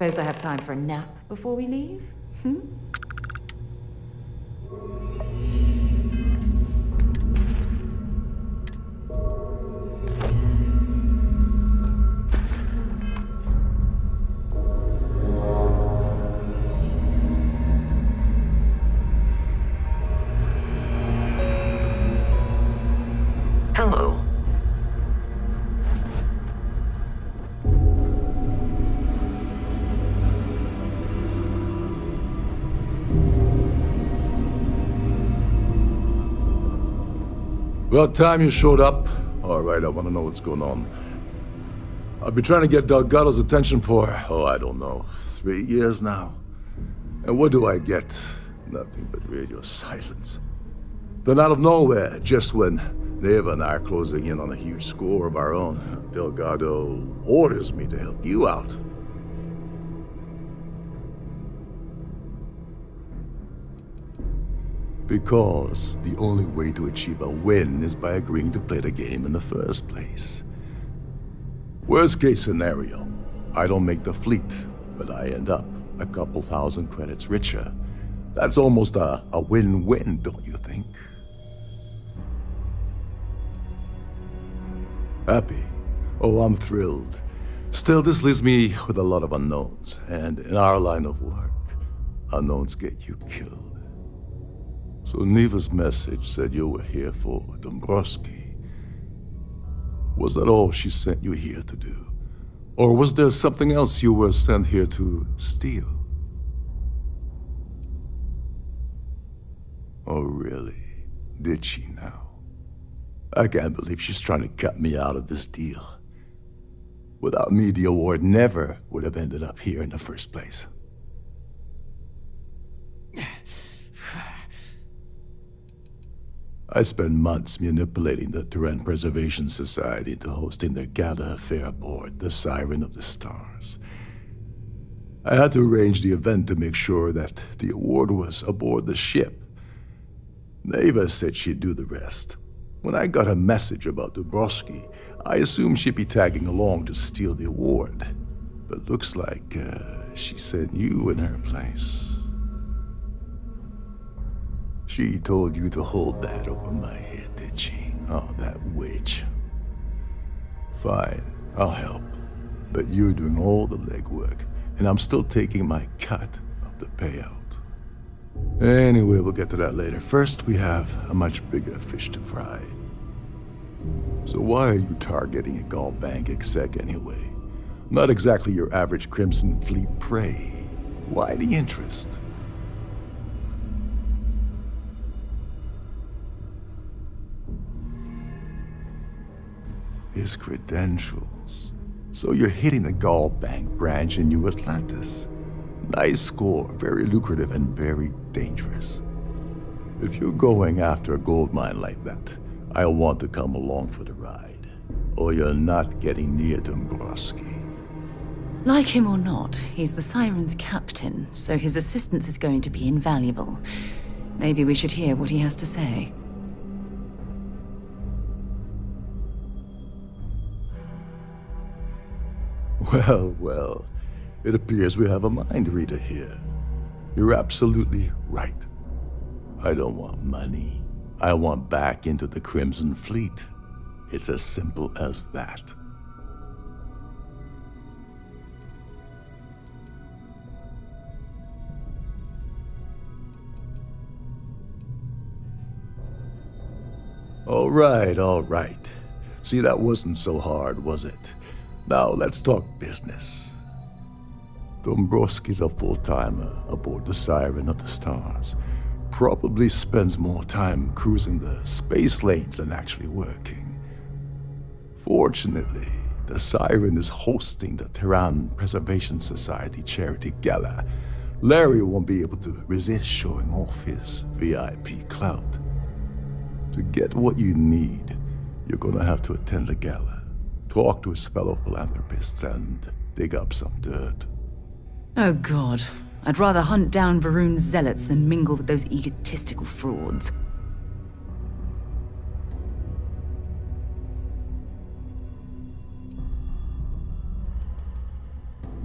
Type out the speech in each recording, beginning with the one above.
Suppose I have time for a nap before we leave? Hmm? Hello. About time you showed up. All right, I want to know what's going on. I've been trying to get Delgado's attention for, I don't know, 3 years now. And what do I get? Nothing but radio silence. Then out of nowhere, just when Neva and I are closing in on a huge score of our own, Delgado orders me to help you out. Because the only way to achieve a win is by agreeing to play the game in the first place. Worst case scenario, I don't make the fleet, but I end up a couple thousand credits richer. That's almost a win-win, don't you think? Happy? Oh, I'm thrilled. Still, this leaves me with a lot of unknowns, and in our line of work, unknowns get you killed. So Neva's message said you were here for Dombrowski. Was that all she sent you here to do? Or was there something else you were sent here to steal? Oh, really? Did she now? I can't believe she's trying to cut me out of this deal. Without me, the award never would have ended up here in the first place. I spent months manipulating the Terran Preservation Society into hosting their gala affair aboard the Siren of the Stars. I had to arrange the event to make sure that the award was aboard the ship. Neva said she'd do the rest. When I got a message about Dubrovsky, I assumed she'd be tagging along to steal the award. But looks like she sent you in her place. She told you to hold that over my head, did she? Oh, that witch. Fine, I'll help. But you're doing all the legwork, and I'm still taking my cut of the payout. Anyway, we'll get to that later. First, we have a much bigger fish to fry. So why are you targeting a Gall Bank exec anyway? Not exactly your average Crimson Fleet prey. Why the interest? His credentials. So you're hitting the Gall Bank branch in New Atlantis. Nice score, very lucrative and very dangerous. If you're going after a gold mine like that, I'll want to come along for the ride. Or you're not getting near Dombrowski. Like him or not, he's the Siren's captain, so his assistance is going to be invaluable. Maybe we should hear what he has to say. Well, it appears we have a mind reader here. You're absolutely right. I don't want money. I want back into the Crimson Fleet. It's as simple as that. All right. See, that wasn't so hard, was it? Now, let's talk business. Dombrowski's a full-timer aboard the Siren of the Stars. Probably spends more time cruising the space lanes than actually working. Fortunately, the Siren is hosting the Terran Preservation Society charity gala. Larry won't be able to resist showing off his VIP clout. To get what you need, you're gonna have to attend the gala. Talk to his fellow philanthropists and dig up some dirt. Oh god, I'd rather hunt down Varun's zealots than mingle with those egotistical frauds.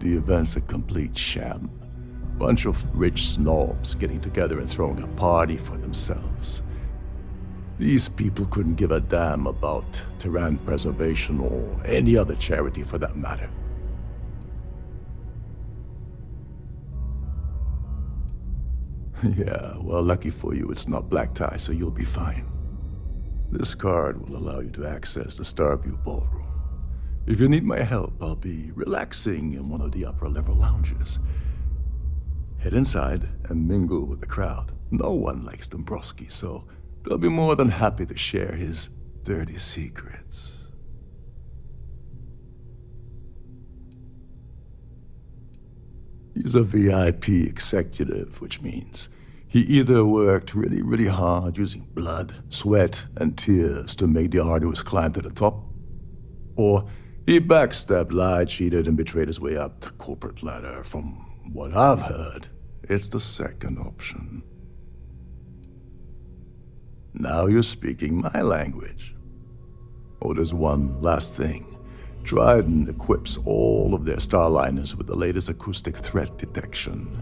The event's a complete sham. Bunch of rich snobs getting together and throwing a party for themselves. These people couldn't give a damn about Terran preservation or any other charity for that matter. Yeah, well, lucky for you, it's not black tie, so you'll be fine. This card will allow you to access the Starfield ballroom. If you need my help, I'll be relaxing in one of the upper-level lounges. Head inside and mingle with the crowd. No one likes Dombrowski, so they'll be more than happy to share his dirty secrets. He's a VIP executive, which means he either worked really, really hard using blood, sweat, and tears to make the arduous climb to the top, or he backstabbed, lied, cheated, and betrayed his way up the corporate ladder. From what I've heard, it's the second option. Now you're speaking my language. Oh, there's one last thing. Trident equips all of their starliners with the latest acoustic threat detection.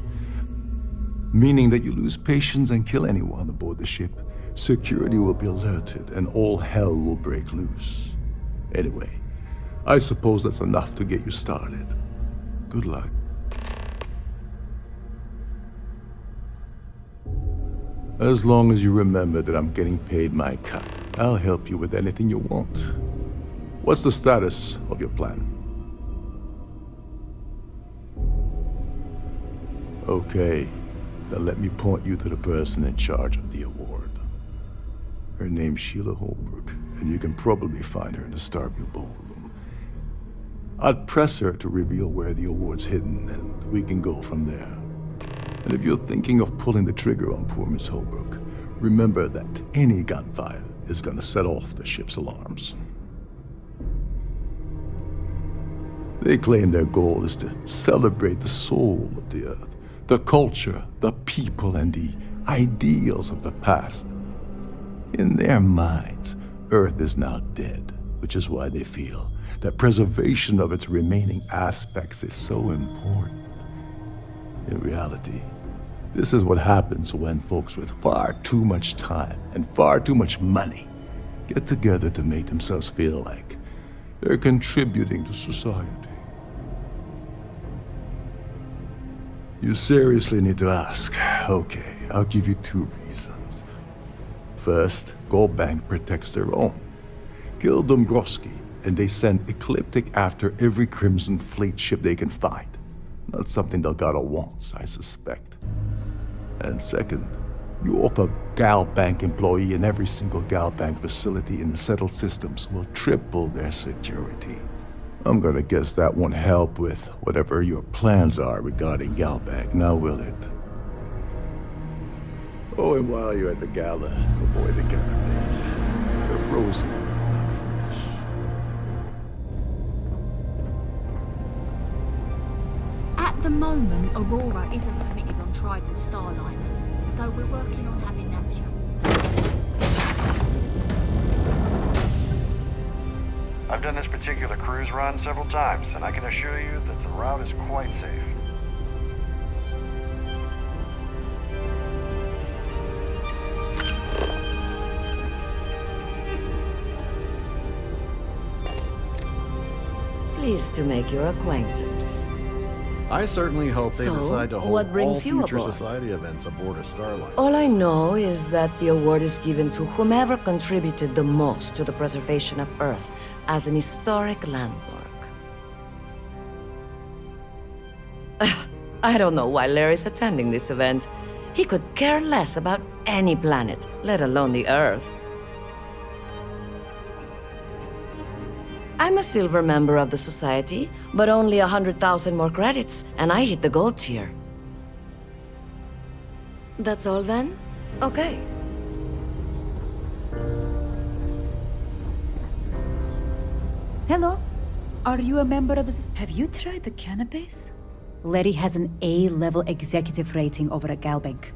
Meaning that you lose patience and kill anyone aboard the ship, security will be alerted and all hell will break loose. Anyway, I suppose that's enough to get you started. Good luck. As long as you remember that I'm getting paid my cut, I'll help you with anything you want. What's the status of your plan? Okay, then let me point you to the person in charge of the award. Her name's Sheila Holbrook, and you can probably find her in the Starfield ballroom. I'd press her to reveal where the award's hidden, and we can go from there. And if you're thinking of pulling the trigger on poor Miss Holbrook, remember that any gunfire is gonna set off the ship's alarms. They claim their goal is to celebrate the soul of the Earth, the culture, the people, and the ideals of the past. In their minds, Earth is now dead, which is why they feel that preservation of its remaining aspects is so important. In reality, this is what happens when folks with far too much time and far too much money get together to make themselves feel like they're contributing to society. You seriously need to ask. Okay, I'll give you 2 reasons. First, Gold Bank protects their own. Kill Dombrowski, and they send Ecliptic after every Crimson Fleet ship they can find. Not something Delgado wants, I suspect. And second, you offer Gal Bank employee in every single Gal Bank facility in the settled systems will triple their security. I'm gonna guess that won't help with whatever your plans are regarding Gal Bank, now will it? Oh, and while you're at the gala, avoid the canapes. They're frozen, not fresh. At the moment, Aurora isn't permitted on Trident Starliners, though we're working on having that changed. I've done this particular cruise run several times, and I can assure you that the route is quite safe. Pleased to make your acquaintance. I certainly hope they So, decide to hold what brings all you future aboard? society events aboard a Starline. All I know is that the award is given to whomever contributed the most to the preservation of Earth as an historic landmark. I don't know why Larry's attending this event. He could care less about any planet, let alone the Earth. I'm a silver member of the society, but only 100,000 more credits, and I hit the gold tier. That's all then? Okay. Hello. Are you a member of the... Have you tried the cannabis? Letty has an A-level executive rating over at Galbank,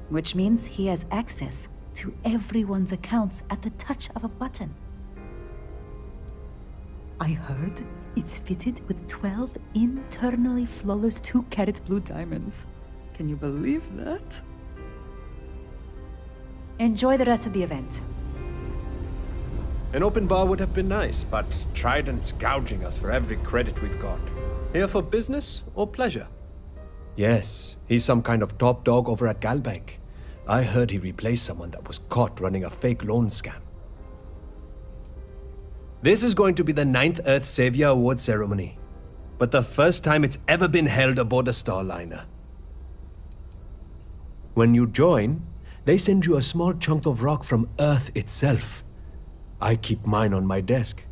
which means he has access to everyone's accounts at the touch of a button. I heard It's fitted with 12 internally flawless 2-carat blue diamonds. Can you believe that? Enjoy the rest of the event. An open bar would have been nice, but Trident's gouging us for every credit we've got. Here for business or pleasure? Yes, he's some kind of top dog over at Galbank. I heard he replaced someone that was caught running a fake loan scam. This is going to be the 9th Earth Savior Award ceremony, but the first time it's ever been held aboard a Starliner. When you join, they send you a small chunk of rock from Earth itself. I keep mine on my desk.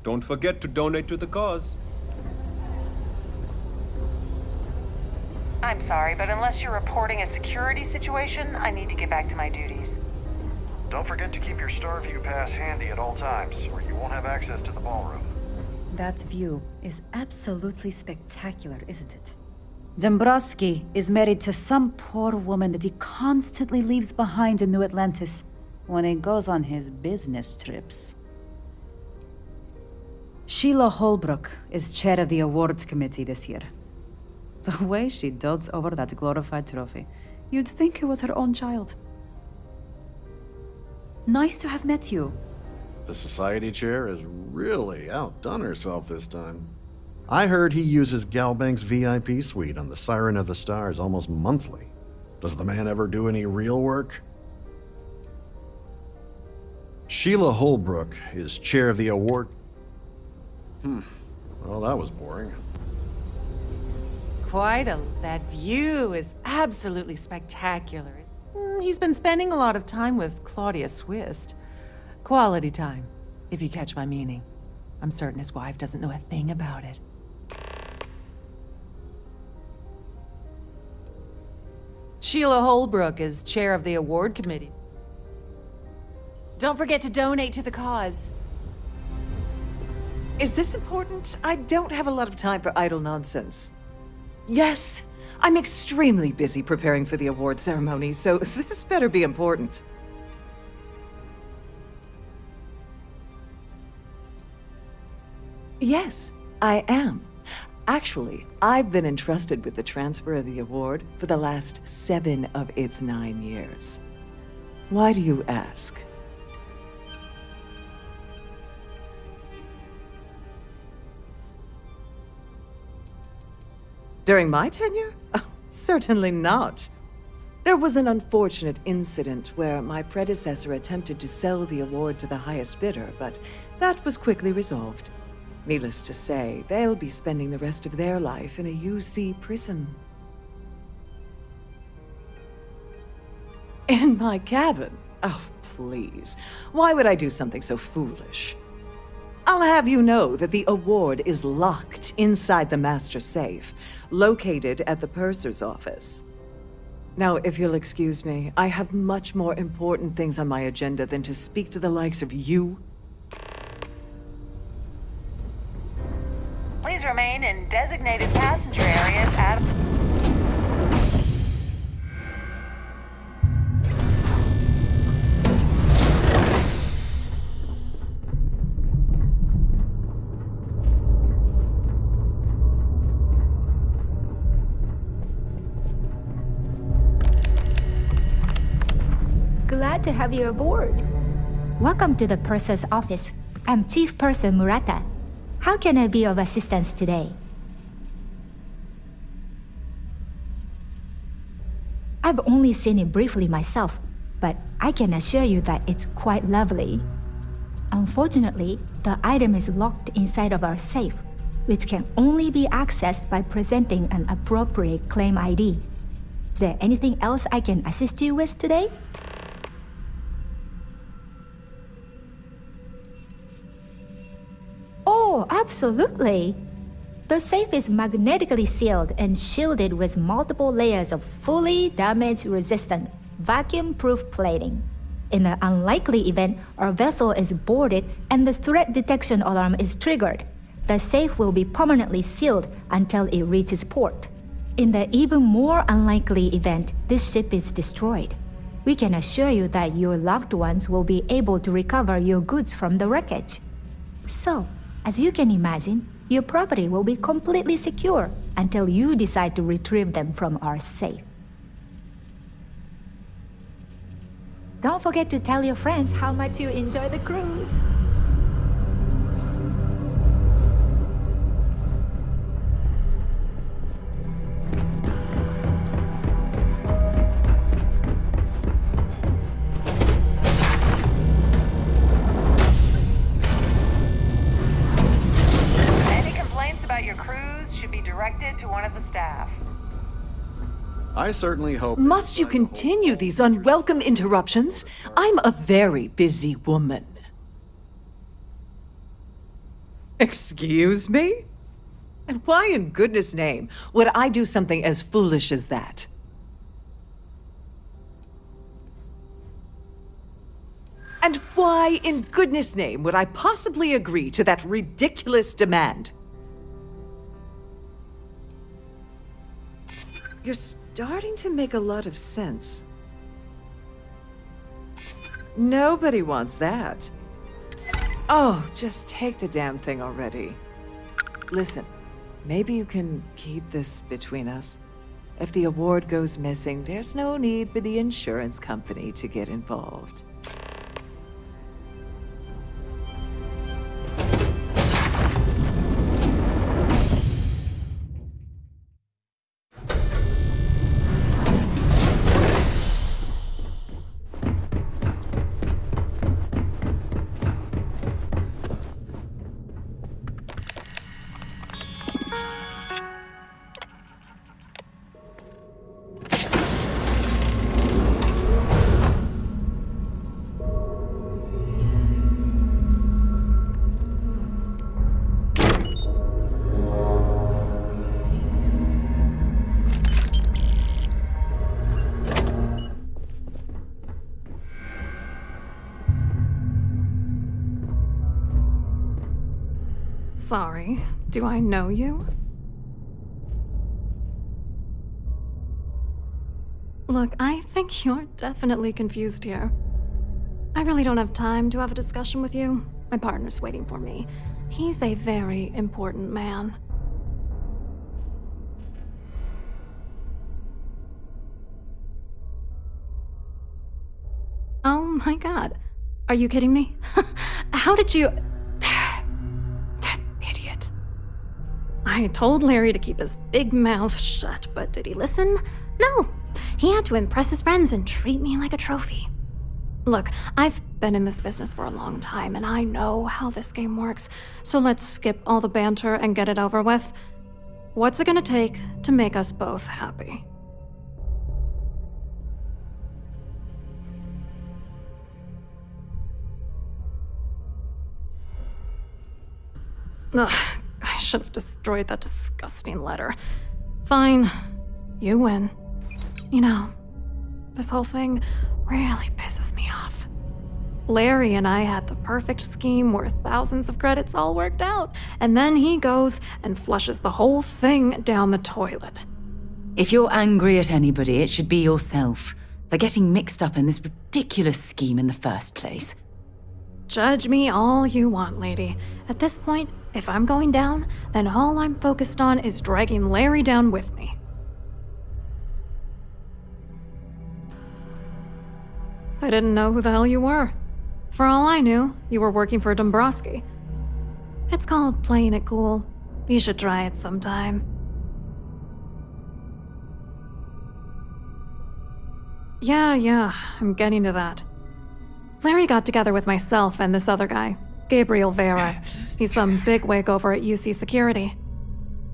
Don't forget to donate to the cause. I'm sorry, but unless you're reporting a security situation, I need to get back to my duties. Don't forget to keep your Starview pass handy at all times, or you won't have access to the ballroom. That view is absolutely spectacular, isn't it? Dombrowski is married to some poor woman that he constantly leaves behind in New Atlantis when he goes on his business trips. Sheila Holbrook is chair of the awards committee this year. The way she dotes over that glorified trophy, you'd think it was her own child. Nice to have met you. The society chair has really outdone herself this time. I heard he uses Galbank's VIP suite on the Siren of the Stars almost monthly. Does the man ever do any real work? Sheila Holbrook is chair of the award... Well, that was boring. That view is absolutely spectacular. He's been spending a lot of time with Claudia Swist. Quality time, if you catch my meaning. I'm certain his wife doesn't know a thing about it. Sheila Holbrook is chair of the award committee. Don't forget to donate to the cause. Is this important? I don't have a lot of time for idle nonsense. Yes, I'm extremely busy preparing for the award ceremony, so this better be important. Yes, I am. Actually, I've been entrusted with the transfer of the award for the last 7 of its 9 years. Why do you ask? During my tenure? Oh, certainly not. There was an unfortunate incident where my predecessor attempted to sell the award to the highest bidder, but that was quickly resolved. Needless to say, they'll be spending the rest of their life in a UC prison. In my cabin? Oh, please. Why would I do something so foolish? I'll have you know that the award is locked inside the master safe, located at the purser's office. Now, if you'll excuse me, I have much more important things on my agenda than to speak to the likes of you. Please remain in designated passenger areas at... Glad to have you aboard. Welcome to the Purser's office. I'm Chief Purser Murata. How can I be of assistance today? I've only seen it briefly myself, but I can assure you that it's quite lovely. Unfortunately, the item is locked inside of our safe, which can only be accessed by presenting an appropriate claim ID. Is there anything else I can assist you with today? Oh, absolutely. The safe is magnetically sealed and shielded with multiple layers of fully damage-resistant, vacuum-proof plating. In the unlikely event our vessel is boarded and the threat detection alarm is triggered, the safe will be permanently sealed until it reaches port. In the even more unlikely event this ship is destroyed, we can assure you that your loved ones will be able to recover your goods from the wreckage. So, as you can imagine, your property will be completely secure until you decide to retrieve them from our safe. Don't forget to tell your friends how much you enjoy the cruise. Any complaints about your cruise should be directed to one of the staff. I certainly hope... Must you continue these unwelcome interruptions? I'm a very busy woman. Excuse me? And why in goodness name would I do something as foolish as that? And why in goodness name would I possibly agree to that ridiculous demand? You're starting to make a lot of sense. Nobody wants that. Oh, just take the damn thing already. Listen, maybe you can keep this between us. If the award goes missing, there's no need for the insurance company to get involved. Sorry, do I know you? Look, I think you're definitely confused here. I really don't have time to have a discussion with you. My partner's waiting for me. He's a very important man. Oh my god. Are you kidding me? How did you... I told Larry to keep his big mouth shut, but did he listen? No! He had to impress his friends and treat me like a trophy. Look, I've been in this business for a long time, and I know how this game works, so let's skip all the banter and get it over with. What's it gonna take to make us both happy? Ugh. I should have destroyed that disgusting letter. Fine. You win. You know, this whole thing really pisses me off. Larry and I had the perfect scheme where thousands of credits all worked out, and then he goes and flushes the whole thing down the toilet. If you're angry at anybody, it should be yourself for getting mixed up in this ridiculous scheme in the first place. Judge me all you want, lady. At this point, if I'm going down, then all I'm focused on is dragging Larry down with me. I didn't know who the hell you were. For all I knew, you were working for Dombrowski. It's called playing it cool. You should try it sometime. Yeah, I'm getting to that. Larry got together with myself and this other guy, Gabriel Vera. He's some bigwig over at UC Security.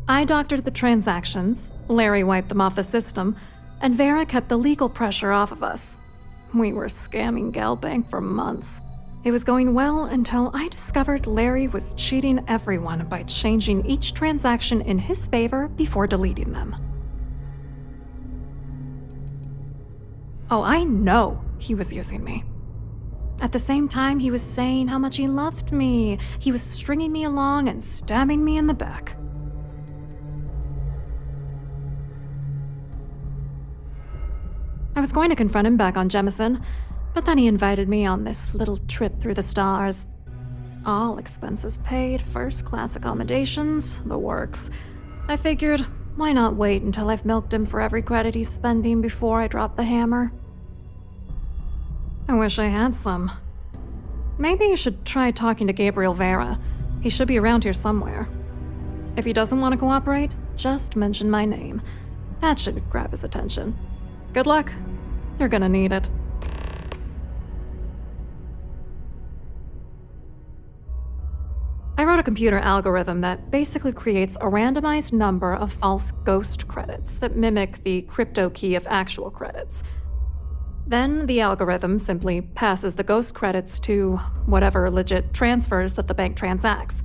I doctored the transactions, Larry wiped them off the system, and Vera kept the legal pressure off of us. We were scamming Galbank for months. It was going well until I discovered Larry was cheating everyone by changing each transaction in his favor before deleting them. Oh, I know he was using me. At the same time, he was saying how much he loved me. He was stringing me along and stabbing me in the back. I was going to confront him back on Jemison, but then he invited me on this little trip through the stars. All expenses paid, first-class accommodations, the works. I figured, why not wait until I've milked him for every credit he's spending before I drop the hammer? I wish I had some. Maybe you should try talking to Gabriel Vera. He should be around here somewhere. If he doesn't want to cooperate, just mention my name. That should grab his attention. Good luck. You're gonna need it. I wrote a computer algorithm that basically creates a randomized number of false ghost credits that mimic the crypto key of actual credits. Then the algorithm simply passes the ghost credits to whatever legit transfers that the bank transacts.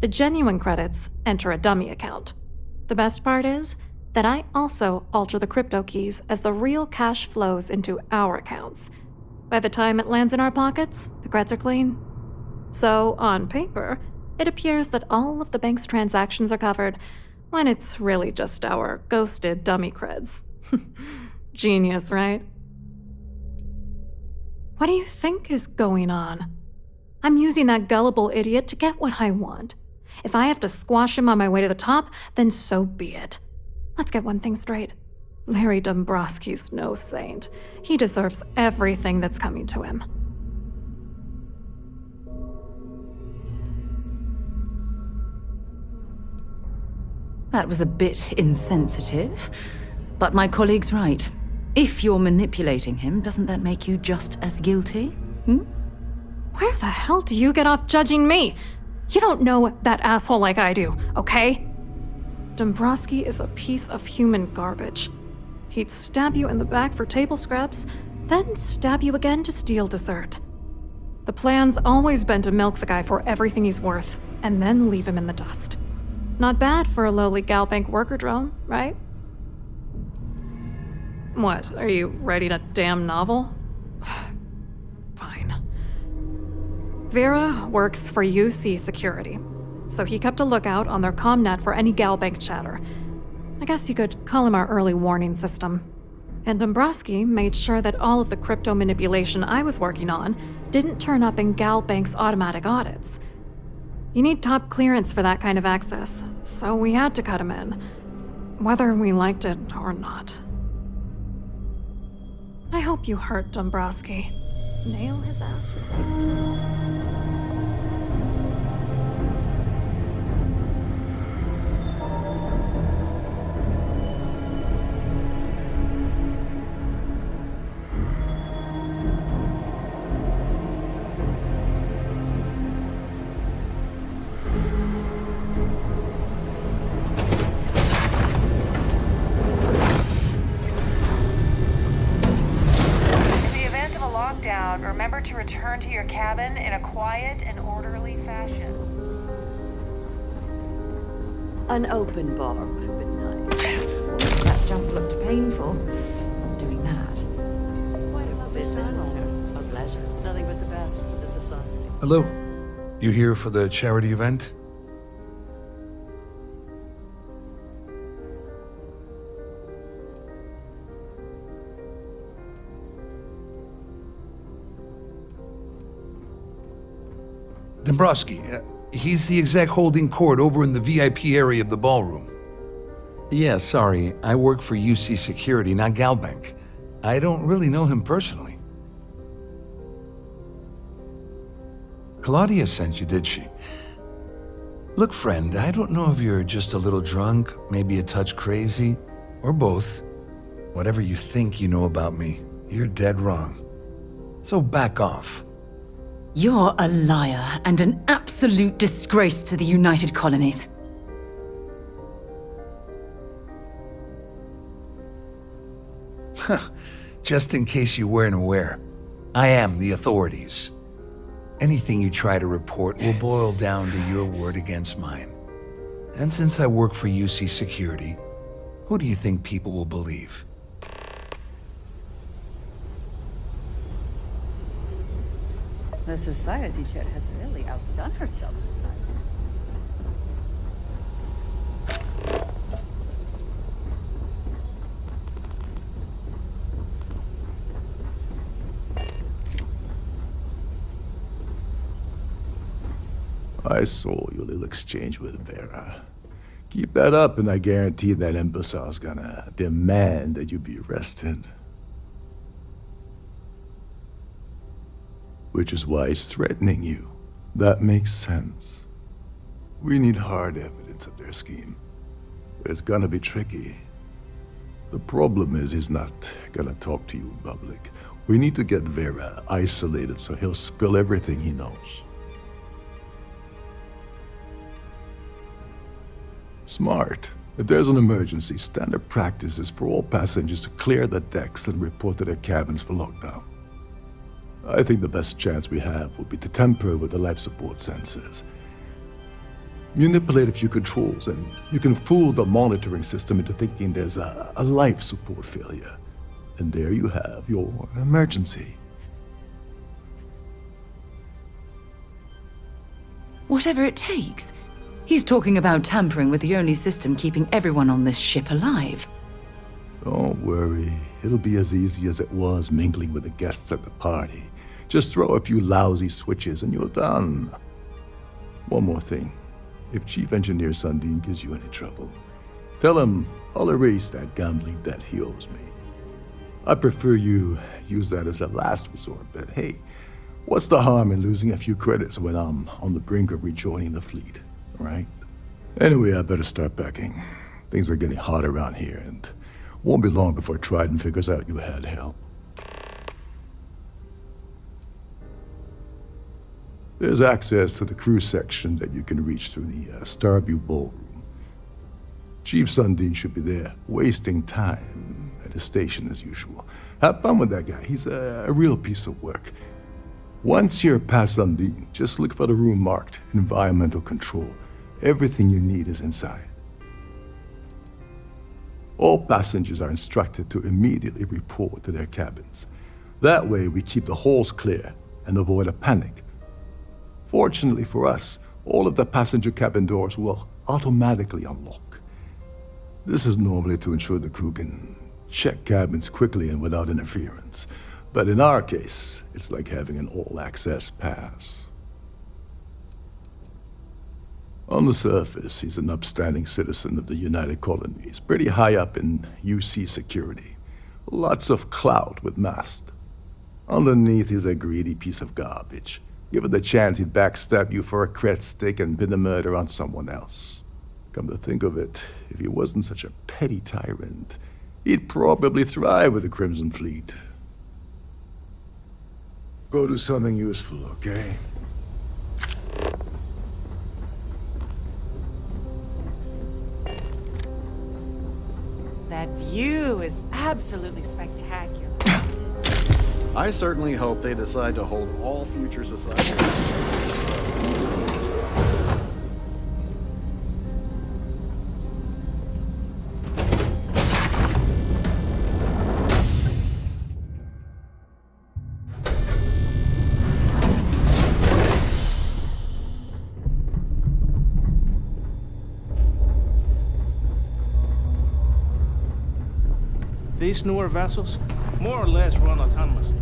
The genuine credits enter a dummy account. The best part is that I also alter the crypto keys as the real cash flows into our accounts. By the time it lands in our pockets, the creds are clean. So, on paper, it appears that all of the bank's transactions are covered, when it's really just our ghosted dummy creds. Genius, right? What do you think is going on? I'm using that gullible idiot to get what I want. If I have to squash him on my way to the top, then so be it. Let's get one thing straight. Larry Dombrowski's no saint. He deserves everything that's coming to him. That was a bit insensitive, but my colleague's right. If you're manipulating him, doesn't that make you just as guilty? Where the hell do you get off judging me? You don't know that asshole like I do, okay? Dombrowski is a piece of human garbage. He'd stab you in the back for table scraps, then stab you again to steal dessert. The plan's always been to milk the guy for everything he's worth, and then leave him in the dust. Not bad for a lowly Galbank worker drone, right? What, are you writing a damn novel? Fine. Vera works for UC Security, so he kept a lookout on their comnet for any Galbank chatter. I guess you could call him our early warning system. And Dombrowski made sure that all of the crypto manipulation I was working on didn't turn up in Galbank's automatic audits. You need top clearance for that kind of access, so we had to cut him in, whether we liked it or not. I hope you hurt Dombrowski. Nail his ass right. Remember to return to your cabin in a quiet and orderly fashion. An open bar would have been nice. That jump looked painful. Not doing that. Quite a business. A pleasure. Nothing but the best for the society. Hello. You here for the charity event? Dombrowski, he's the exec holding court over in the VIP area of the ballroom. Yeah, sorry, I work for UC Security, not Galbank. I don't really know him personally. Claudia sent you, did she? Look, friend, I don't know if you're just a little drunk, maybe a touch crazy, or both. Whatever you think you know about me, you're dead wrong. So back off. You're a liar and an absolute disgrace to the United Colonies. Just in case you weren't aware, I am the authorities. Anything you try to report will boil down to your word against mine. And since I work for UC Security, who do you think people will believe? The society chair has really outdone herself this time. I saw your little exchange with Vera. Keep that up, and I guarantee that imbecile's gonna demand that you be arrested. Which is why he's threatening you. That makes sense. We need hard evidence of their scheme. But it's gonna be tricky. The problem is he's not gonna talk to you in public. We need to get Vera isolated so he'll spill everything he knows. Smart. If there's an emergency, standard practice is for all passengers to clear the decks and report to their cabins for lockdown. I think the best chance we have would be to tamper with the life support sensors. Manipulate a few controls, and you can fool the monitoring system into thinking there's a life support failure. And there you have your emergency. Whatever it takes. He's talking about tampering with the only system keeping everyone on this ship alive. Don't worry. It'll be as easy as it was mingling with the guests at the party. Just throw a few lousy switches and you're done. One more thing. If Chief Engineer Sundin gives you any trouble, tell him I'll erase that gambling debt he owes me. I prefer you use that as a last resort, but hey, what's the harm in losing a few credits when I'm on the brink of rejoining the fleet, right? Anyway, I better start packing. Things are getting hot around here, and won't be long before Trident figures out you had help. There's access to the crew section that you can reach through the Starview ballroom. Chief Sundin should be there, wasting time at his station as usual. Have fun with that guy. He's a real piece of work. Once you're past Sundin, just look for the room marked Environmental Control. Everything you need is inside. All passengers are instructed to immediately report to their cabins. That way we keep the halls clear and avoid a panic. Fortunately for us, all of the passenger cabin doors will automatically unlock. This is normally to ensure the crew can check cabins quickly and without interference. But in our case, it's like having an all-access pass. On the surface, he's an upstanding citizen of the United Colonies, pretty high up in UC security. Lots of clout with mast. Underneath, he's a greedy piece of garbage. Given the chance, he'd backstab you for a cred stick and pin the murder on someone else. Come to think of it, if he wasn't such a petty tyrant, he'd probably thrive with the Crimson Fleet. Go do something useful, okay? That view is absolutely spectacular. I certainly hope they decide to hold all future societies. These newer vessels more or less run autonomously.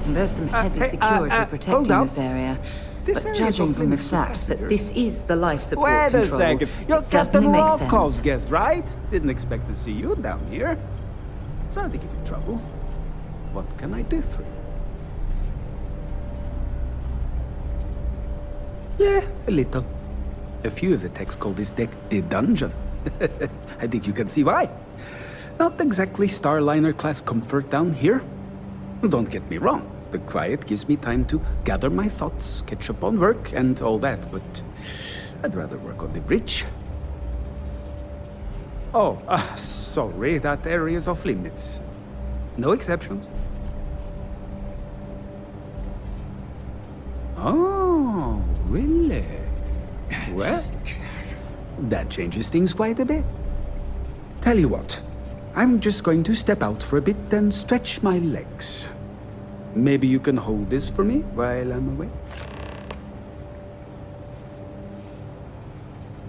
There's some heavy security protecting this area. This but area is judging from the off-limits to fact that passengers. this is the life support Wait control, a second. You're it Captain certainly makes Rocko's sense. guest, right? Didn't expect to see you down here. Sorry to give you trouble. What can I do for you? Yeah, a little. A few of the techs call this deck the dungeon. I think you can see why. Not exactly Starliner-class comfort down here. Don't get me wrong. The quiet gives me time to gather my thoughts, catch up on work, and all that, but I'd rather work on the bridge. Oh, sorry, that area is off limits. No exceptions. Oh, really? Well, that changes things quite a bit. Tell you what, I'm just going to step out for a bit and stretch my legs. Maybe you can hold this for me while I'm away?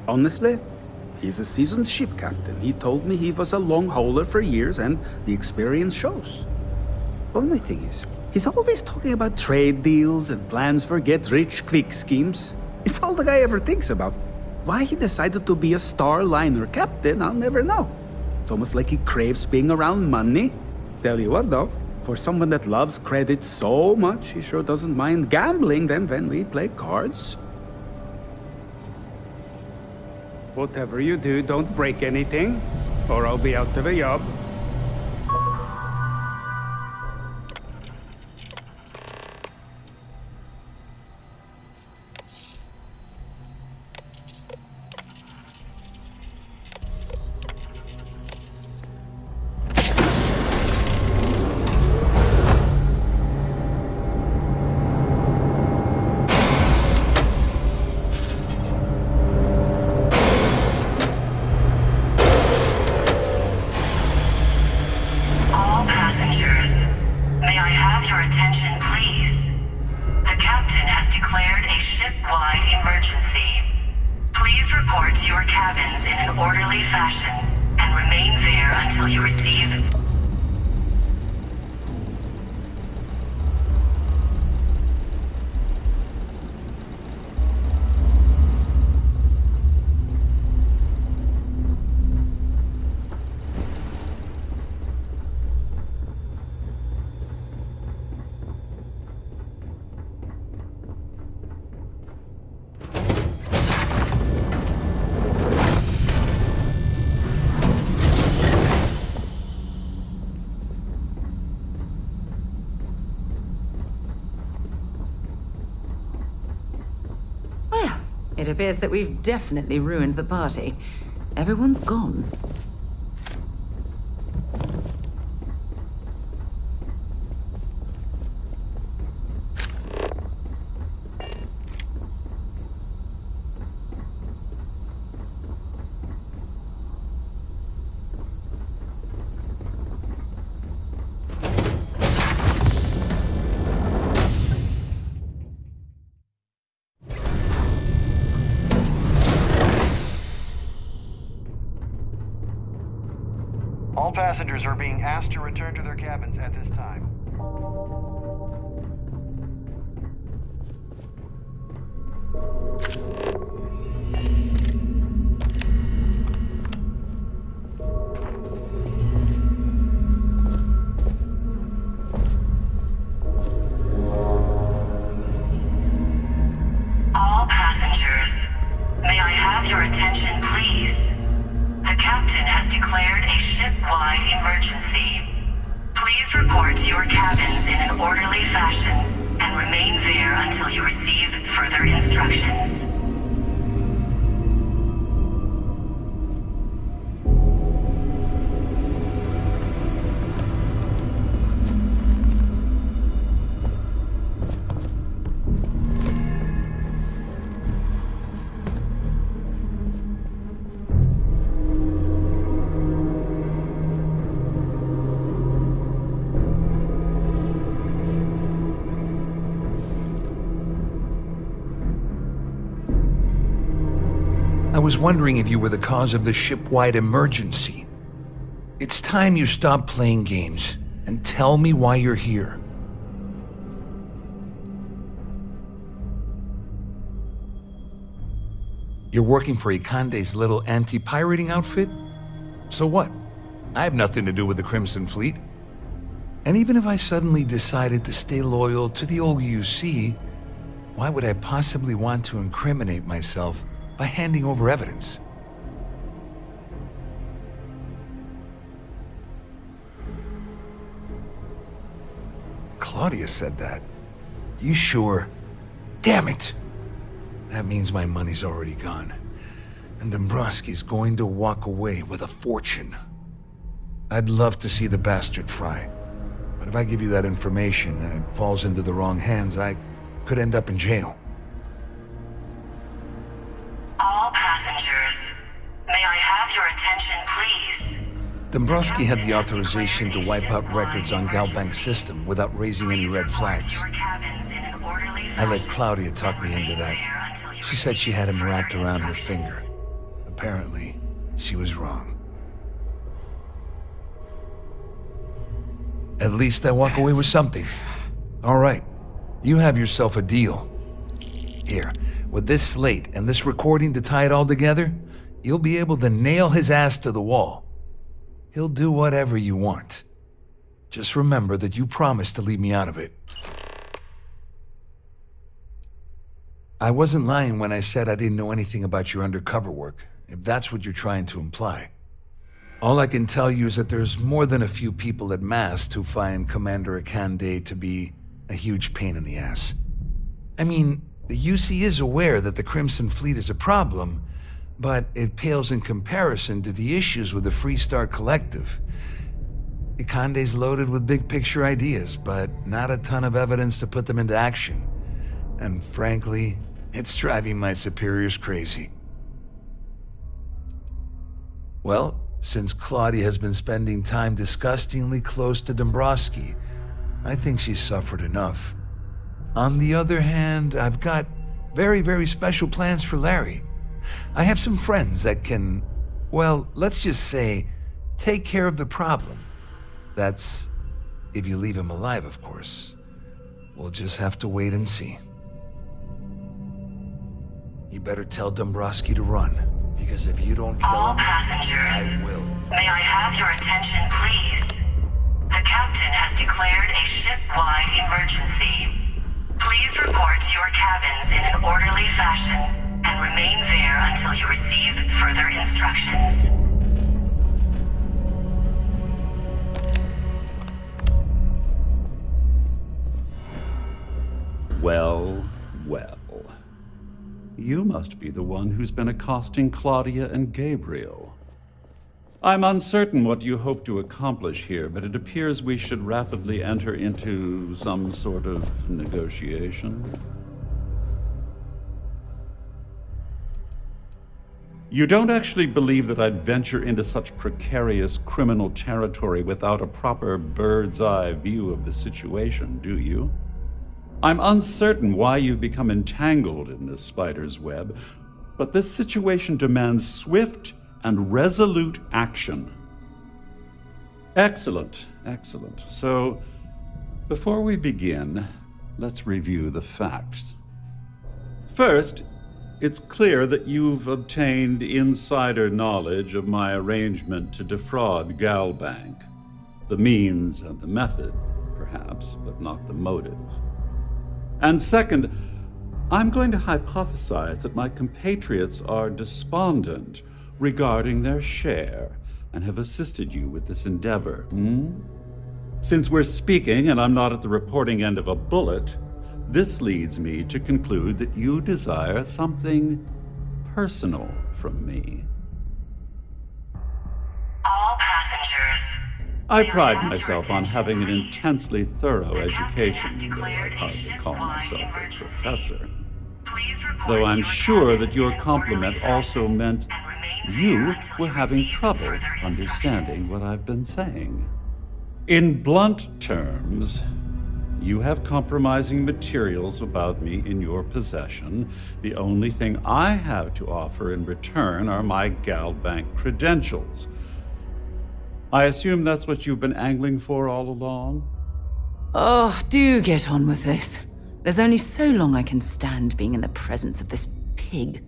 Honestly, He's a seasoned ship captain. He told me he was a long hauler for years, and the experience shows. Only thing is, he's always talking about trade deals and plans for get-rich-quick schemes. It's all the guy ever thinks about. Why he decided to be a Starliner captain, I'll never know. It's almost like he craves being around money. Tell you what, though, for someone that loves credit so much, he sure doesn't mind gambling them when we play cards. Whatever you do, don't break anything, or I'll be out of a job. It appears that we've definitely ruined the party. Everyone's gone. All passengers are being asked to return to their cabins at this time. All passengers, may I have your attention, please? The captain has declared a ship-wide emergency. Please report to your cabins in an orderly fashion and remain there until you receive further instructions. I was wondering if you were the cause of the ship-wide emergency. It's time you stop playing games and tell me why you're here. You're working for Ikande's little anti-pirating outfit? So what? I have nothing to do with the Crimson Fleet. And even if I suddenly decided to stay loyal to the old UC, why would I possibly want to incriminate myself by handing over evidence? Claudia said that. You sure? Damn it! That means my money's already gone. And Dombrowski's going to walk away with a fortune. I'd love to see the bastard fry. But if I give you that information and it falls into the wrong hands, I could end up in jail. All passengers, may I have your attention, please? Dombrowski had the authorization to wipe out records on Galbank's system without raising any red flags. I let Claudia talk me into that. She said she had him wrapped around her finger. Apparently, she was wrong. At least I walk away with something. All right, you have yourself a deal. Here, with this slate and this recording to tie it all together, you'll be able to nail his ass to the wall. He'll do whatever you want. Just remember that you promised to leave me out of it. I wasn't lying when I said I didn't know anything about your undercover work, if that's what you're trying to imply. All I can tell you is that there's more than a few people at Mast who find Commander Akande to be a huge pain in the ass. I mean, the UC is aware that the Crimson Fleet is a problem, but it pales in comparison to the issues with the Freestar Collective. Akande's loaded with big picture ideas, but not a ton of evidence to put them into action. And frankly, it's driving my superiors crazy. Well, since Claudia has been spending time disgustingly close to Dombrowski, I think she's suffered enough. On the other hand, I've got very, very special plans for Larry. I have some friends that can, well, let's just say, take care of the problem. That's if you leave him alive, of course. We'll just have to wait and see. You better tell Dombrowski to run, because if you don't kill All him, passengers, I will. may I have your attention, please? The captain has declared a ship-wide emergency. Please report to your cabins in an orderly fashion and remain there until you receive further instructions. Well, well. You must be the one who's been accosting Claudia and Gabriel. I'm uncertain what you hope to accomplish here, but it appears we should rapidly enter into some sort of negotiation. You don't actually believe that I'd venture into such precarious criminal territory without a proper bird's-eye view of the situation, do you? I'm uncertain why you've become entangled in this spider's web, but this situation demands swift and resolute action. Excellent, excellent. So, before we begin, let's review the facts. First, it's clear that you've obtained insider knowledge of my arrangement to defraud Galbank. The means and the method, perhaps, but not the motive. And second, I'm going to hypothesize that my compatriots are despondent regarding their share and have assisted you with this endeavor. Since we're speaking and I'm not at the reporting end of a bullet, this leads me to conclude that you desire something personal from me. All passengers. I pride myself on having an intensely thorough education, though I hardly call myself a professor. Though I'm sure that your compliment also meant you were having trouble understanding what I've been saying. In blunt terms, you have compromising materials about me in your possession. The only thing I have to offer in return are my Galbank credentials. I assume that's what you've been angling for all along? Oh, do get on with this. There's only so long I can stand being in the presence of this pig.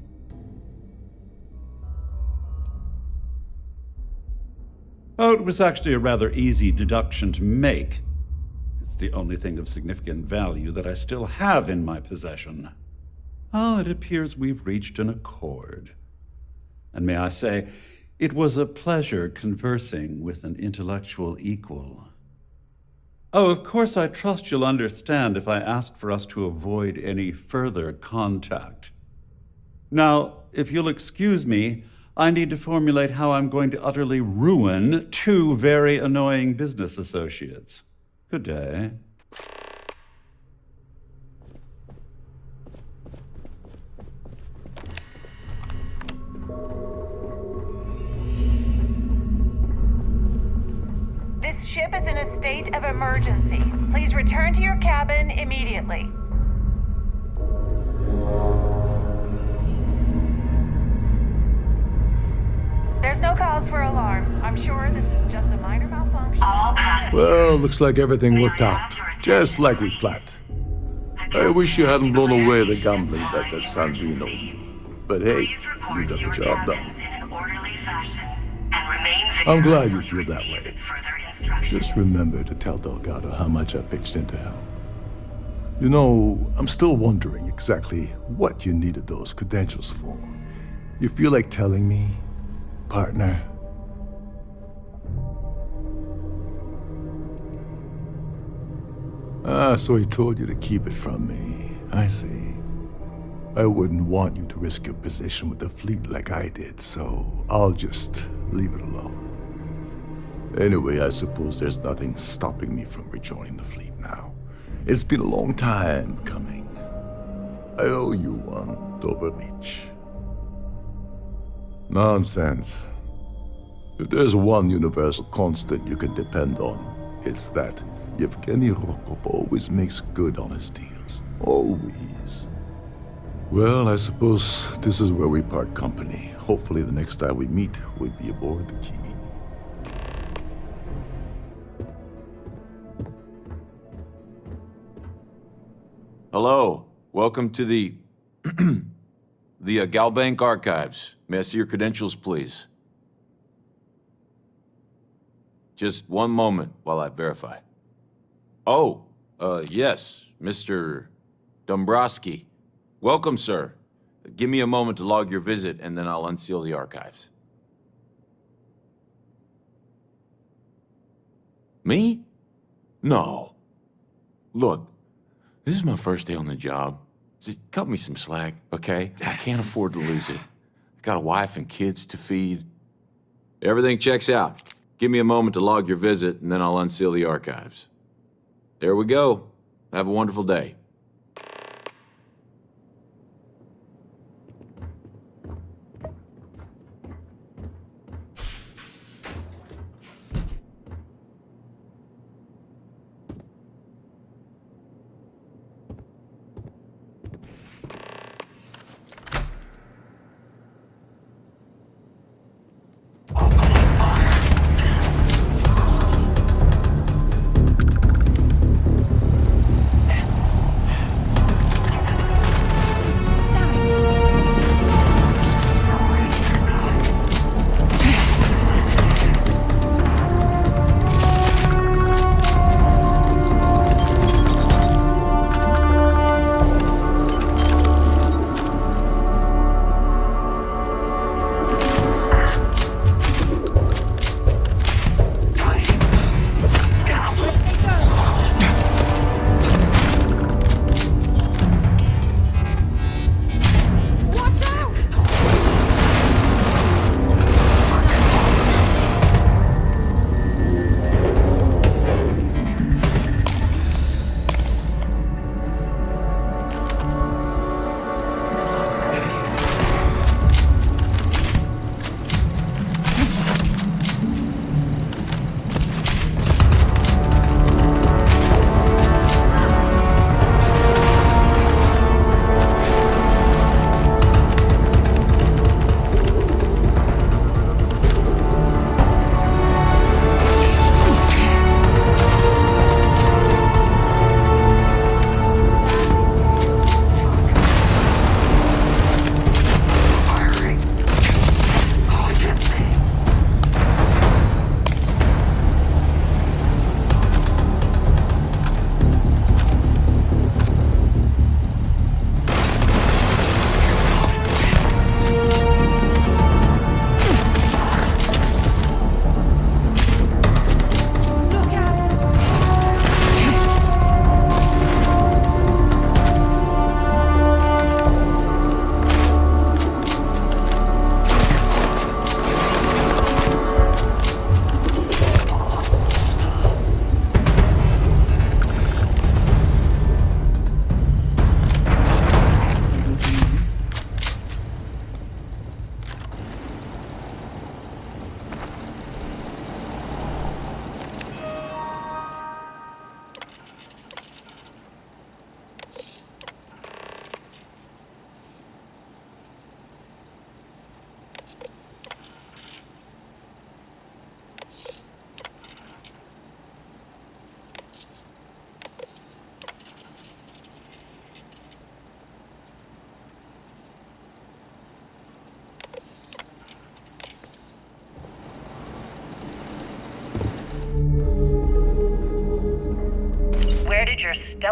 Oh, it was actually a rather easy deduction to make. It's the only thing of significant value that I still have in my possession. Oh, it appears we've reached an accord. And may I say, it was a pleasure conversing with an intellectual equal. Oh, of course, I trust you'll understand if I ask for us to avoid any further contact. Now, if you'll excuse me, I need to formulate how I'm going to utterly ruin two very annoying business associates. Good day. This ship is in a state of emergency. Please return to your cabin immediately. There's no cause for alarm. I'm sure this is just a minor malfunction. All passengers. Well, looks like everything worked out, just like we planned. I wish you hadn't blown away the gambling bet that Sandrine owed me. But hey, you got the job done. I'm glad you feel that way. Just remember to tell Delgado how much I pitched in to help. You know, I'm still wondering exactly what you needed those credentials for. You feel like telling me, partner? Ah, so he told you to keep it from me. I see. I wouldn't want you to risk your position with the fleet like I did, so I'll just leave it alone. Anyway, I suppose there's nothing stopping me from rejoining the fleet now. It's been a long time coming. I owe you one, Overreach. Nonsense. If there's one universal constant you can depend on, it's that Yevgeny Rokov always makes good on his deals. Always. Well, I suppose this is where we part company. Hopefully the next time we meet, we'll be aboard the Key. Hello. Welcome to the Galbank Archives. May I see your credentials, please? Just one moment while I verify. Oh, yes, Mr. Dombrowski. Welcome, sir. Give me a moment to log your visit, and then I'll unseal the archives. Me? No. Look, this is my first day on the job. Just cut me some slack, okay? I can't afford to lose it. I got a wife and kids to feed. Everything checks out. Give me a moment to log your visit, and then I'll unseal the archives. There we go. Have a wonderful day.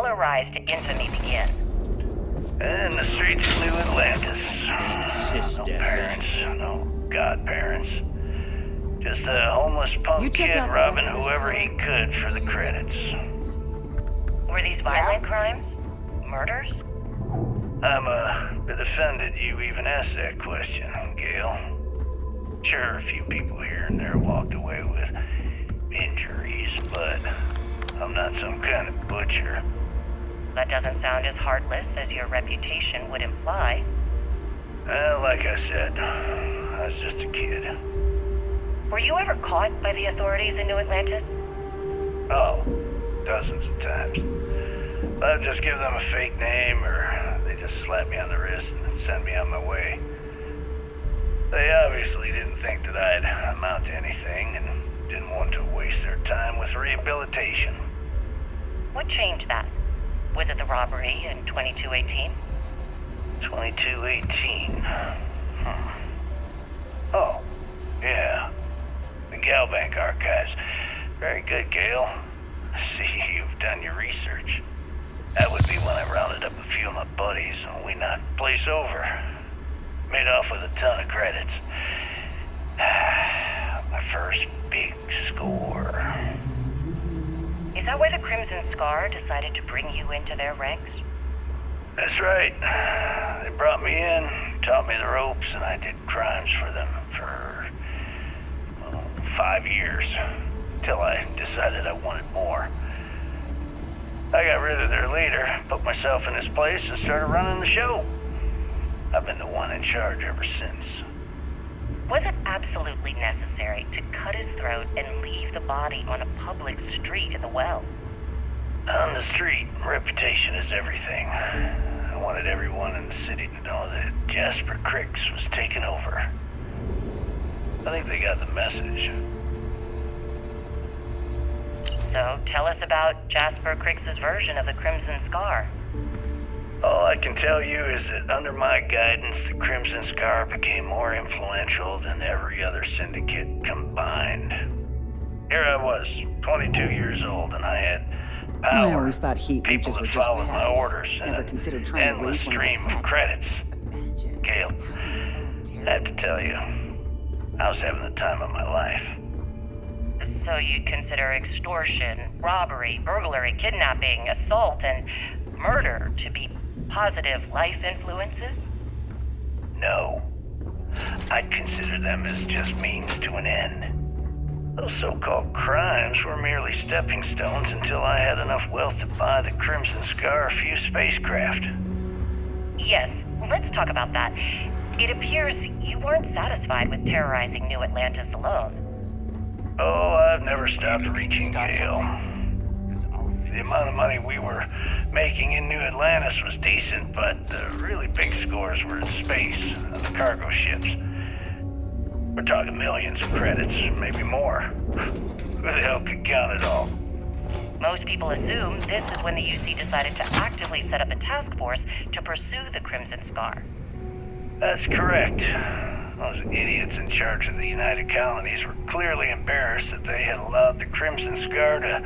will her rise to infamy begin? In the streets of New Atlantis. No parents, no godparents. Just a homeless punk kid robbing whoever he could for the credits. Were these violent crimes? Murders? I'm a bit offended you even asked that question, Gail. Sure, a few people here and there walked away with injuries, but I'm not some kind of butcher. That doesn't sound as heartless as your reputation would imply. Well, like I said, I was just a kid. Were you ever caught by the authorities in New Atlantis? Oh, dozens of times. I'd just give them a fake name, or they just slap me on the wrist and send me on my way. They obviously didn't think that I'd amount to anything, and didn't want to waste their time with rehabilitation. What changed that? Was it the robbery in 2218? 2218. Oh, yeah. The Galbank archives. Very good, Gail. I see you've done your research. That would be when I rounded up a few of my buddies and we knocked the place over. Made off with a ton of credits. My first big score. Is that why the Crimson Scar decided to bring you into their ranks? That's right. They brought me in, taught me the ropes, and I did crimes for them for 5 years. Till I decided I wanted more. I got rid of their leader, put myself in his place, and started running the show. I've been the one in charge ever since. Was it absolutely necessary to cut his throat and leave the body on a public street in the well? On the street, reputation is everything. I wanted everyone in the city to know that Jasper Cricks was taking over. I think they got the message. So tell us about Jasper Cricks' version of the Crimson Scar. All I can tell you is that under my guidance, the Crimson Scar became more influential than every other syndicate combined. Here I was, 22 years old, and I had power. I always thought heat People leeches that were just followed my pests. orders, Never and considered an trying to endless raise one as a stream of pet. credits. Gail, I have to tell you, I was having the time of my life. So you'd consider extortion, robbery, burglary, kidnapping, assault, and murder to be positive life influences? No. I'd consider them as just means to an end. Those so-called crimes were merely stepping stones until I had enough wealth to buy the Crimson Scar a few spacecraft. Yes, let's talk about that. It appears you weren't satisfied with terrorizing New Atlantis alone. Oh, I've never stopped reaching, Gail. The amount of money we were making in New Atlantis was decent, but the really big scores were in space, on the cargo ships. We're talking millions of credits, maybe more. Who the hell could count it all? Most people assume this is when the UC decided to actively set up a task force to pursue the Crimson Scar. That's correct. Those idiots in charge of the United Colonies were clearly embarrassed that they had allowed the Crimson Scar to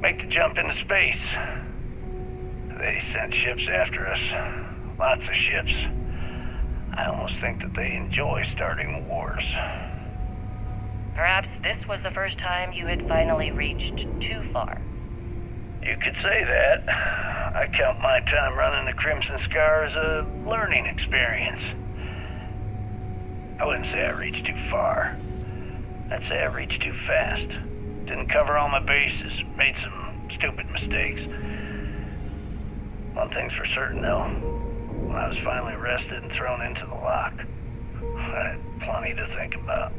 make the jump into space. They sent ships after us. Lots of ships. I almost think that they enjoy starting wars. Perhaps this was the first time you had finally reached too far. You could say that. I count my time running the Crimson Scar as a learning experience. I wouldn't say I reached too far. I'd say I reached too fast. Didn't cover all my bases. Made some stupid mistakes. One thing's for certain, though. When I was finally arrested and thrown into the lock, I had plenty to think about.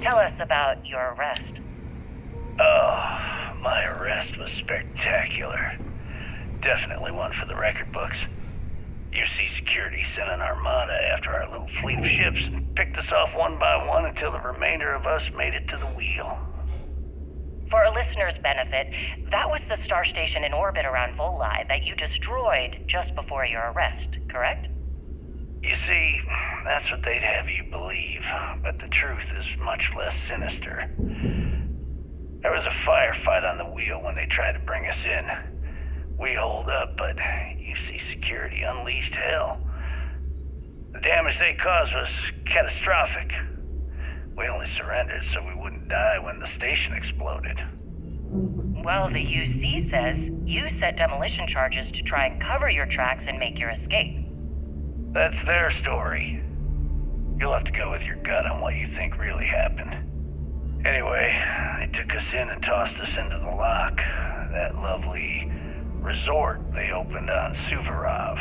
Tell us about your arrest. Oh, my arrest was spectacular. Definitely one for the record books. UC Security sent an armada after our little fleet of ships and picked us off one by one until the remainder of us made it to the wheel. For a listener's benefit, that was the star station in orbit around Voli that you destroyed just before your arrest, correct? You see, that's what they'd have you believe, but the truth is much less sinister. There was a firefight on the wheel when they tried to bring us in. We holed up, but UC security unleashed hell. The damage they caused was catastrophic. We only surrendered so we wouldn't die when the station exploded. Well, the UC says you set demolition charges to try and cover your tracks and make your escape. That's their story. You'll have to go with your gut on what you think really happened. Anyway, they took us in and tossed us into the lock. That lovely resort they opened on Suvorov.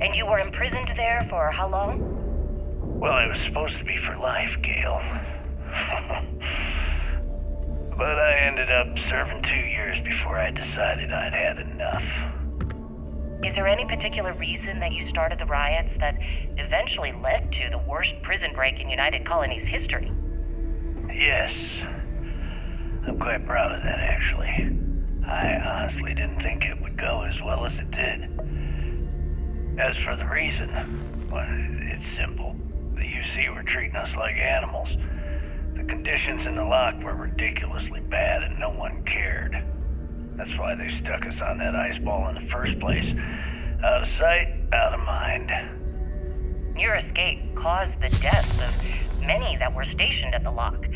And you were imprisoned there for how long? Well, it was supposed to be for life, Gale. But I ended up serving 2 years before I decided I'd had enough. Is there any particular reason that you started the riots that eventually led to the worst prison break in United Colony's history? Yes. I'm quite proud of that, actually. I honestly didn't think it would go as well as it did. As for the reason, well, it's simple. The UC were treating us like animals. The conditions in the lock were ridiculously bad and no one cared. That's why they stuck us on that ice ball in the first place. Out of sight, out of mind. Your escape caused the deaths of many that were stationed at the lock.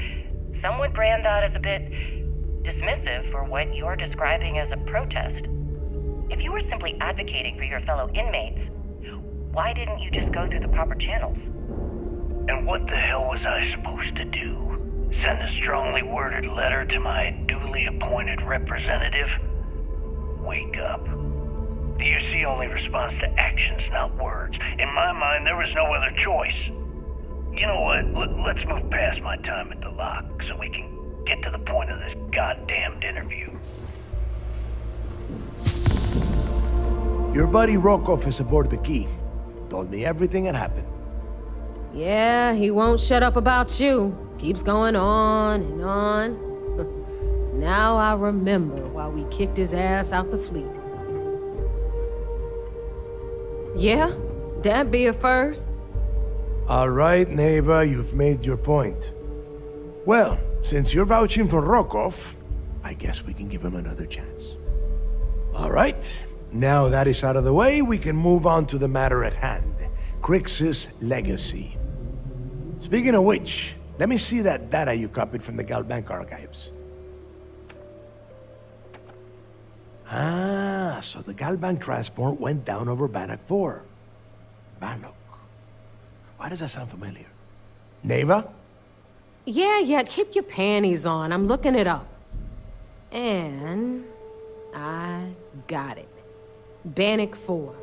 Some would brand that as a bit dismissive for what you're describing as a protest. If you were simply advocating for your fellow inmates, why didn't you just go through the proper channels? And what the hell was I supposed to do? Send a strongly worded letter to my duly appointed representative? Wake up. The UC only responds to actions, not words. In my mind, there was no other choice. You know what? Let's move past my time at the lock so we can get to the point of this goddamned interview. Your buddy Rokov is aboard the Key. Told me everything that happened. Yeah, he won't shut up about you. Keeps going on and on. Now I remember why we kicked his ass out the fleet. Yeah, that'd be a first. All right, Neva, you've made your point. Well, since you're vouching for Rokov, I guess we can give him another chance. All right, now that is out of the way, we can move on to the matter at hand. Crix's legacy. Speaking of which, let me see that data you copied from the Galbank archives. Ah, so the Galbank transport went down over Bannock 4. Bannock. Why does that sound familiar? Neva? Yeah, keep your panties on. I'm looking it up. And I got it. Bannock 4.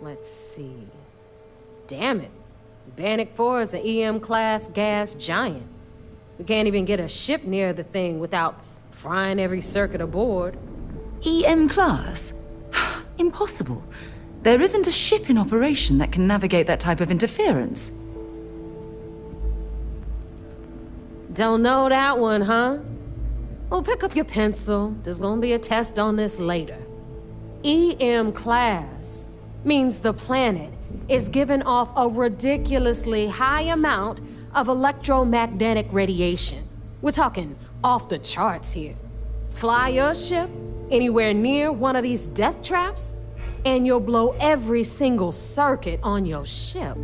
Let's see. Damn it. Bannock 4 is an EM-class gas giant. We can't even get a ship near the thing without frying every circuit aboard. EM class? Impossible. There isn't a ship in operation that can navigate that type of interference. Don't know that one, huh? Well, pick up your pencil. There's gonna be a test on this later. EM class means the planet is giving off a ridiculously high amount of electromagnetic radiation. We're talking off the charts here. Fly your ship anywhere near one of these death traps, and you'll blow every single circuit on your ship.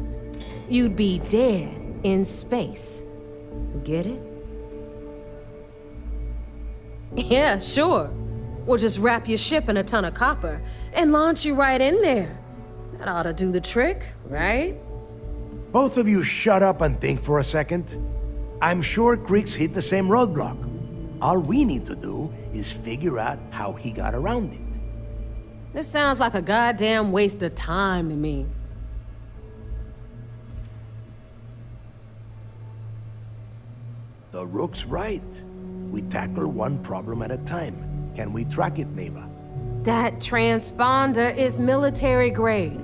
You'd be dead in space. Get it? Yeah, sure. We'll just wrap your ship in a ton of copper and launch you right in there. That ought to do the trick, right? Both of you shut up and think for a second. I'm sure Creeks hit the same roadblock. All we need to do is figure out how he got around it. This sounds like a goddamn waste of time to me. The Rook's right. We tackle one problem at a time. Can we track it, Neva? That transponder is military grade.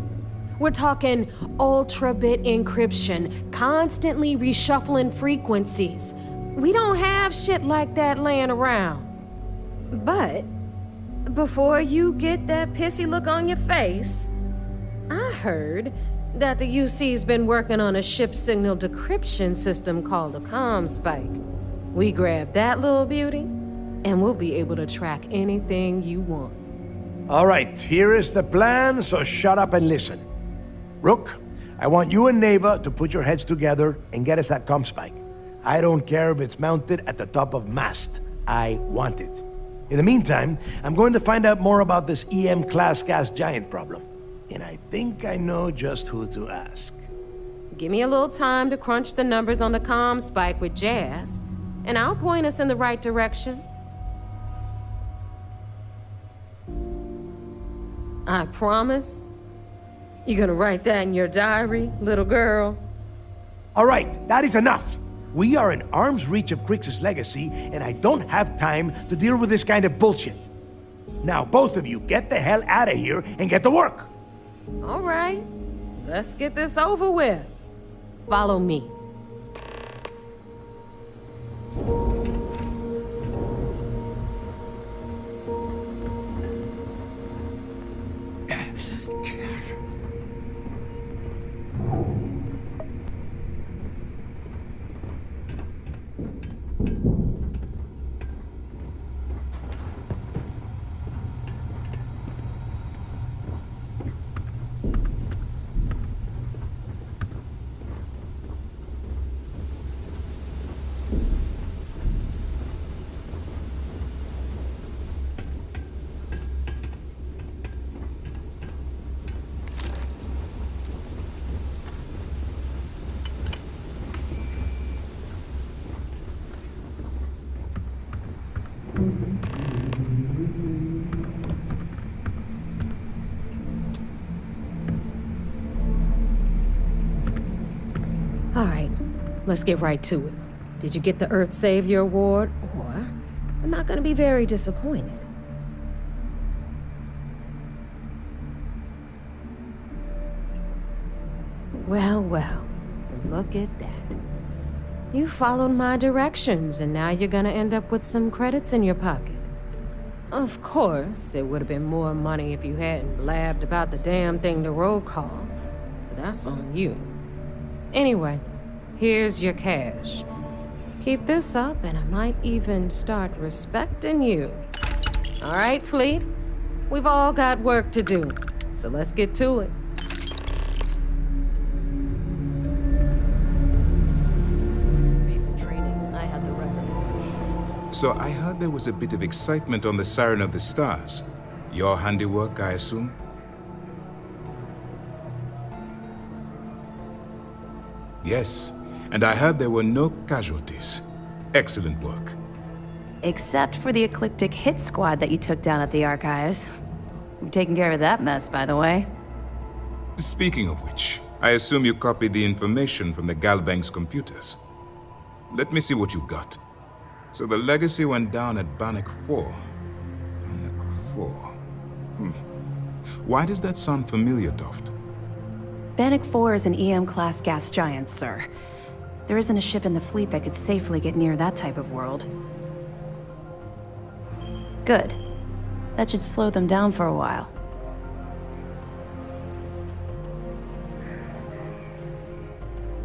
We're talking ultra-bit encryption, constantly reshuffling frequencies. We don't have shit like that laying around. But before you get that pissy look on your face, I heard that the UC's been working on a ship signal decryption system called a comm spike. We grabbed that little beauty, and we'll be able to track anything you want. All right, here is the plan, so shut up and listen. Rook, I want you and Neva to put your heads together and get us that comm spike. I don't care if it's mounted at the top of mast. I want it. In the meantime, I'm going to find out more about this EM-class gas giant problem. And I think I know just who to ask. Give me a little time to crunch the numbers on the comm spike with Jazz, and I'll point us in the right direction. I promise. You gonna write that in your diary, little girl? All right, that is enough. We are in arm's reach of Crix's legacy, and I don't have time to deal with this kind of bullshit. Now, both of you, get the hell out of here and get to work. All right, let's get this over with. Follow me. All right, let's get right to it. Did you get the Earth Savior Award, or am I gonna be very disappointed? Well, well, look at that. You followed my directions, and now you're gonna end up with some credits in your pocket. Of course, it would have been more money if you hadn't blabbed about the damn thing to Rokov, but that's on you. Anyway, here's your cash. Keep this up, and I might even start respecting you. All right, Fleet? We've all got work to do, so let's get to it. Basic training, I had the record. So I heard there was a bit of excitement on the Siren of the Stars. Your handiwork, I assume? Yes, and I heard there were no casualties. Excellent work. Except for the eclectic hit squad that you took down at the archives. You've taken care of that mess, by the way. Speaking of which, I assume you copied the information from the Galbank's computers. Let me see what you got. So the legacy went down at Bannock 4. Bannock 4. Why does that sound familiar, Toft? Bannock 4 is an EM-class gas giant, sir. There isn't a ship in the fleet that could safely get near that type of world. Good. That should slow them down for a while.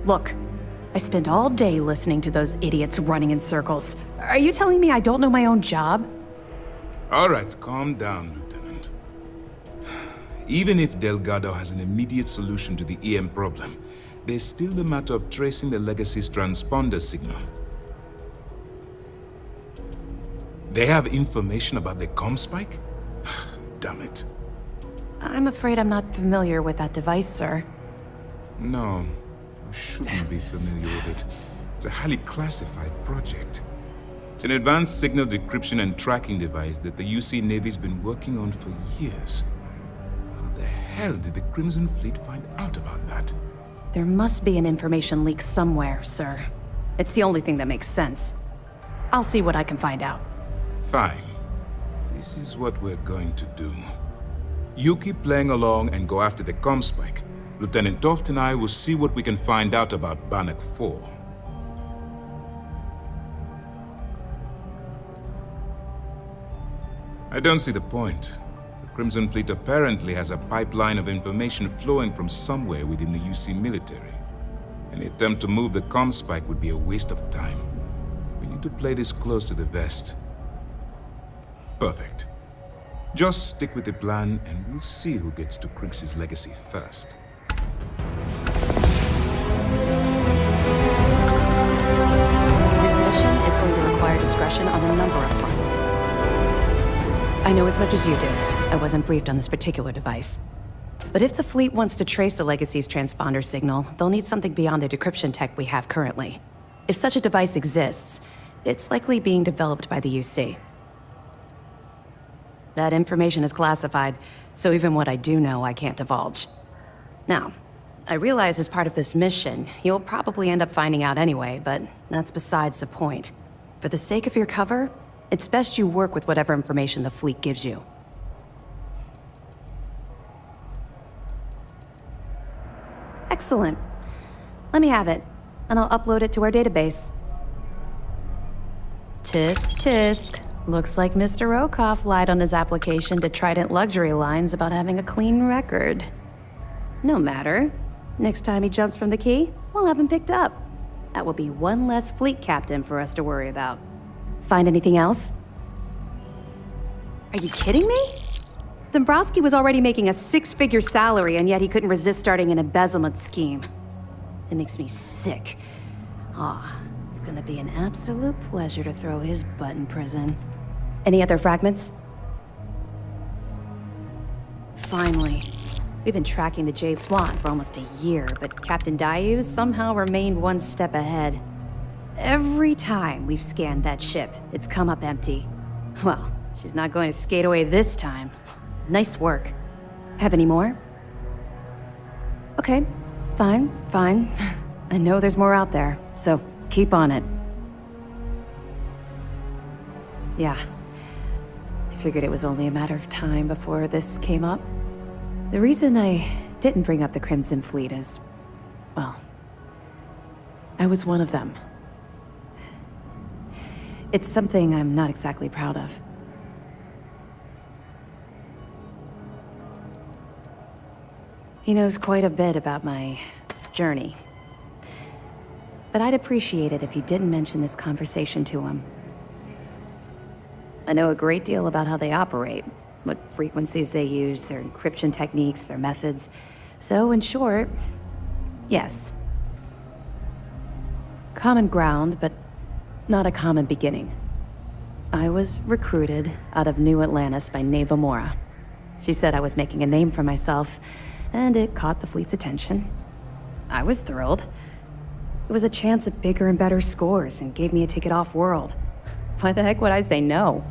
Look, I spent all day listening to those idiots running in circles. Are you telling me I don't know my own job? All right, calm down, Lieutenant. Even if Delgado has an immediate solution to the EM problem, there's still the matter of tracing the Legacy's transponder signal. They have information about the comm spike? Damn it. I'm afraid I'm not familiar with that device, sir. No, you shouldn't be familiar with it. It's a highly classified project. It's an advanced signal decryption and tracking device that the UC Navy's been working on for years. How the hell did the Crimson Fleet find out about that? There must be an information leak somewhere, sir. It's the only thing that makes sense. I'll see what I can find out. Fine. This is what we're going to do. You keep playing along and go after the comm spike. Lieutenant Toft and I will see what we can find out about Bannock 4. I don't see the point. The Crimson Fleet apparently has a pipeline of information flowing from somewhere within the UC military. Any attempt to move the comm spike would be a waste of time. We need to play this close to the vest. Perfect. Just stick with the plan and we'll see who gets to Kriggs' legacy first. This mission is going to require discretion on a number of fronts. I know as much as you do. I wasn't briefed on this particular device. But if the fleet wants to trace the Legacy's transponder signal, they'll need something beyond the decryption tech we have currently. If such a device exists, it's likely being developed by the UC. That information is classified, so even what I do know, I can't divulge. Now, I realize as part of this mission, you'll probably end up finding out anyway, but that's besides the point. For the sake of your cover, it's best you work with whatever information the fleet gives you. Excellent. Let me have it, and I'll upload it to our database. Tisk, tisk. Looks like Mr. Rokoff lied on his application to Trident Luxury Lines about having a clean record. No matter. Next time he jumps from the key, we'll have him picked up. That will be one less fleet captain for us to worry about. Find anything else? Are you kidding me? Dombrowski was already making a 6-figure salary, and yet he couldn't resist starting an embezzlement scheme. It makes me sick. It's gonna be an absolute pleasure to throw his butt in prison. Any other fragments? Finally. We've been tracking the Jade Swan for almost a year, but Captain Dayus somehow remained one step ahead. Every time we've scanned that ship, it's come up empty. Well, she's not going to skate away this time. Nice work. Have any more? Okay, fine. I know there's more out there, so keep on it. Yeah. I figured it was only a matter of time before this came up. The reason I didn't bring up the Crimson Fleet is, well, I was one of them. It's something I'm not exactly proud of. He knows quite a bit about my journey. But I'd appreciate it if you didn't mention this conversation to him. I know a great deal about how they operate, what frequencies they use, their encryption techniques, their methods. So, in short, yes. Common ground, but not a common beginning. I was recruited out of New Atlantis by Neva Mora. She said I was making a name for myself, and it caught the fleet's attention. I was thrilled. It was a chance at bigger and better scores and gave me a ticket off-world. Why the heck would I say no?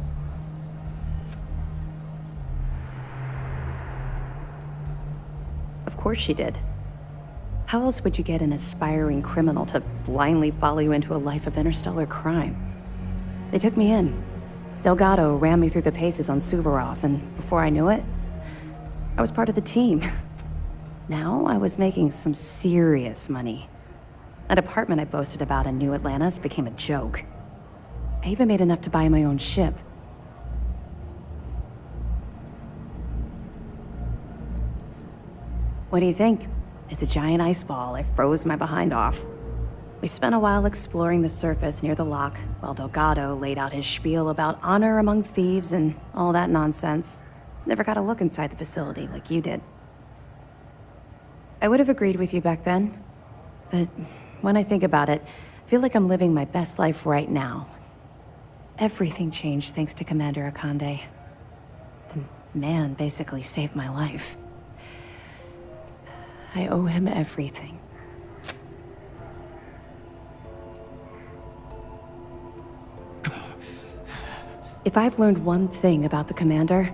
Of course she did. How else would you get an aspiring criminal to blindly follow you into a life of interstellar crime? They took me in. Delgado ran me through the paces on Suvorov, and before I knew it, I was part of the team. Now I was making some serious money. That apartment I boasted about in New Atlantis became a joke. I even made enough to buy my own ship. What do you think? It's a giant ice ball. I froze my behind off. We spent a while exploring the surface near the lock, while Delgado laid out his spiel about honor among thieves and all that nonsense. Never got a look inside the facility like you did. I would have agreed with you back then, but when I think about it, I feel like I'm living my best life right now. Everything changed thanks to Commander Akande. The man basically saved my life. I owe him everything. If I've learned one thing about the Commander,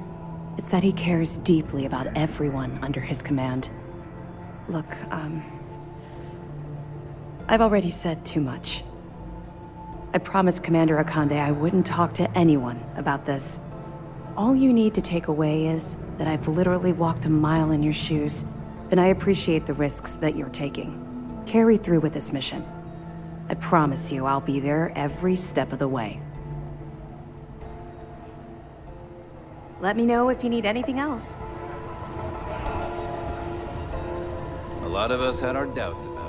it's that he cares deeply about everyone under his command. Look, I've already said too much. I promised Commander Akande I wouldn't talk to anyone about this. All you need to take away is that I've literally walked a mile in your shoes, and I appreciate the risks that you're taking. Carry through with this mission. I promise you I'll be there every step of the way. Let me know if you need anything else. A lot of us had our doubts about it.